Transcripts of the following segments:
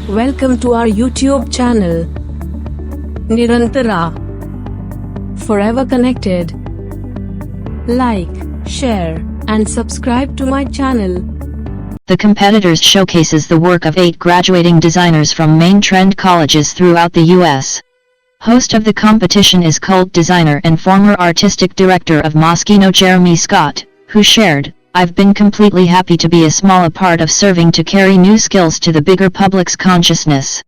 Welcome to our YouTube channel, Nirantara. Forever connected. Like, share, and subscribe to my channel. The competitors showcases the work of 8 graduating designers from main trend colleges throughout the US. Host of the competition is cult designer and former artistic director of Moschino Jeremy Scott, who shared, "I've been completely happy to be a small part of serving to carry new skills to the bigger public's consciousness."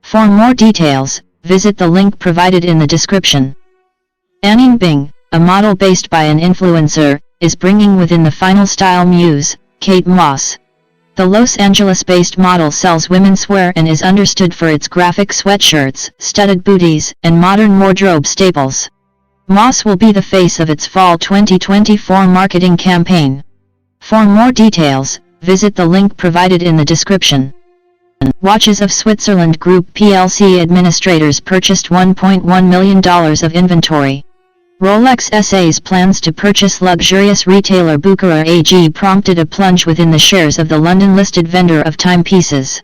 For more details, visit the link provided in the description. Anine Bing, a model based by an influencer, is bringing within the final style muse, Kate Moss. The Los Angeles-based model sells women's wear and is understood for its graphic sweatshirts, studded booties, and modern wardrobe staples. Moss will be the face of its fall 2024 marketing campaign. For more details, visit the link provided in the description. Watches of Switzerland Group plc administrators purchased $1.1 million of inventory. Rolex SA's plans to purchase luxurious retailer Bucherer AG prompted a plunge within the shares of the London-listed vendor of timepieces.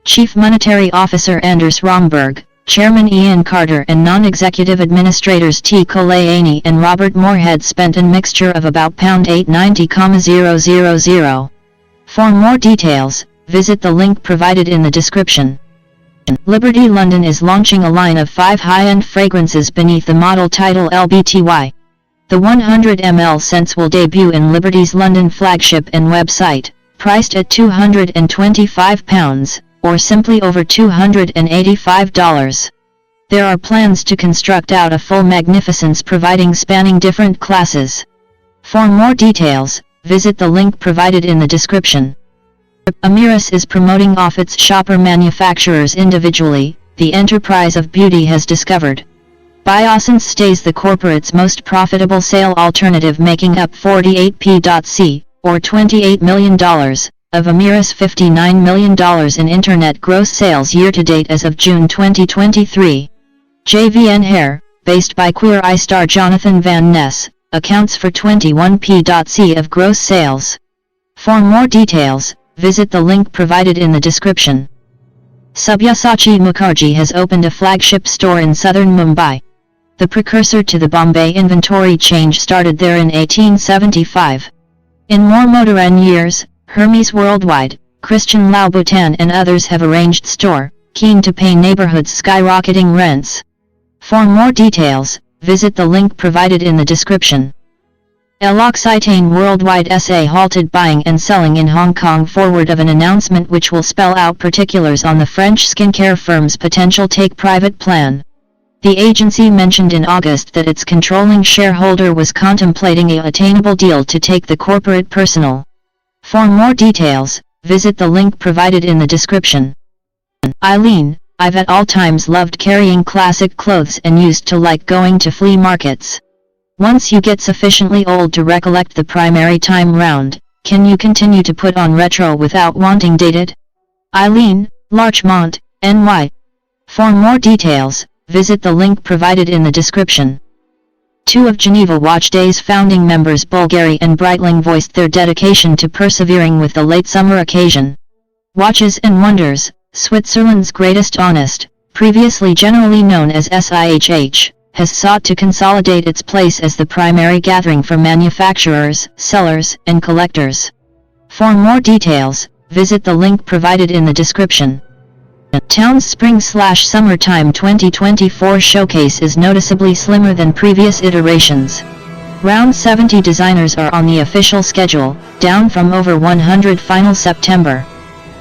Chief Monetary Officer Anders Romberg, Chairman Ian Carter and non-executive administrators T. Coleani and Robert Moorhead spent a mixture of about £890,000. For more details, visit the link provided in the description. Liberty London is launching a line of 5 high-end fragrances beneath the model title LBTY. The 100 ml scents will debut in Liberty's London flagship and website, priced at £225, or simply over $285. There are plans to construct out a full magnificence spanning different classes. For more details, visit the link provided in the description. Amiris is promoting off its shopper manufacturers individually, the enterprise of beauty has discovered. Biossance stays the corporate's most profitable sale alternative, making up 48p.c, or $28 million, of Amiris' $59 million in internet gross sales year-to-date as of June 2023. JVN Hair, based by Queer Eye star Jonathan Van Ness, accounts for 21p.c of gross sales. For more details, visit the link provided in the description. Sabyasachi Mukherjee has opened a flagship store in southern Mumbai. The precursor to the Bombay inventory change started there in 1875. In more modern years, Hermes Worldwide, Christian Louboutin and others have arranged store, keen to pay neighborhoods skyrocketing rents. For more details, visit the link provided in the description. L'Occitane Worldwide SA halted buying and selling in Hong Kong forward of an announcement which will spell out particulars on the French skincare firm's potential take-private plan. The agency mentioned in August that its controlling shareholder was contemplating an attainable deal to take the corporate personal. For more details, visit the link provided in the description. Eileen, I've at all times loved carrying classic clothes and used to like going to flea markets. Once you get sufficiently old to recollect the primary time round, can you continue to put on retro without wanting dated? Eileen, Larchmont, NY. For more details, visit the link provided in the description. 2 of Geneva Watch Day's founding members Bulgari and Breitling voiced their dedication to persevering with the late summer occasion. Watches and Wonders, Switzerland's greatest honest, previously generally known as SIHH, has sought to consolidate its place as the primary gathering for manufacturers, sellers, and collectors. For more details, visit the link provided in the description. Town's Spring/Summertime 2024 showcase is noticeably slimmer than previous iterations. Round 70 designers are on the official schedule, down from over 100 final September.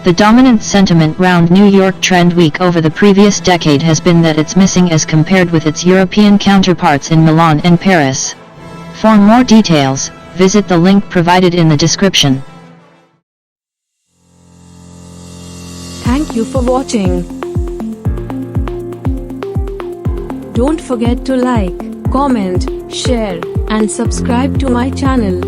The dominant sentiment round New York Trend Week over the previous decade has been that it's missing as compared with its European counterparts in Milan and Paris. For more details, visit the link provided in the description. Thank you for watching. Don't forget to like, comment, share, and subscribe to my channel.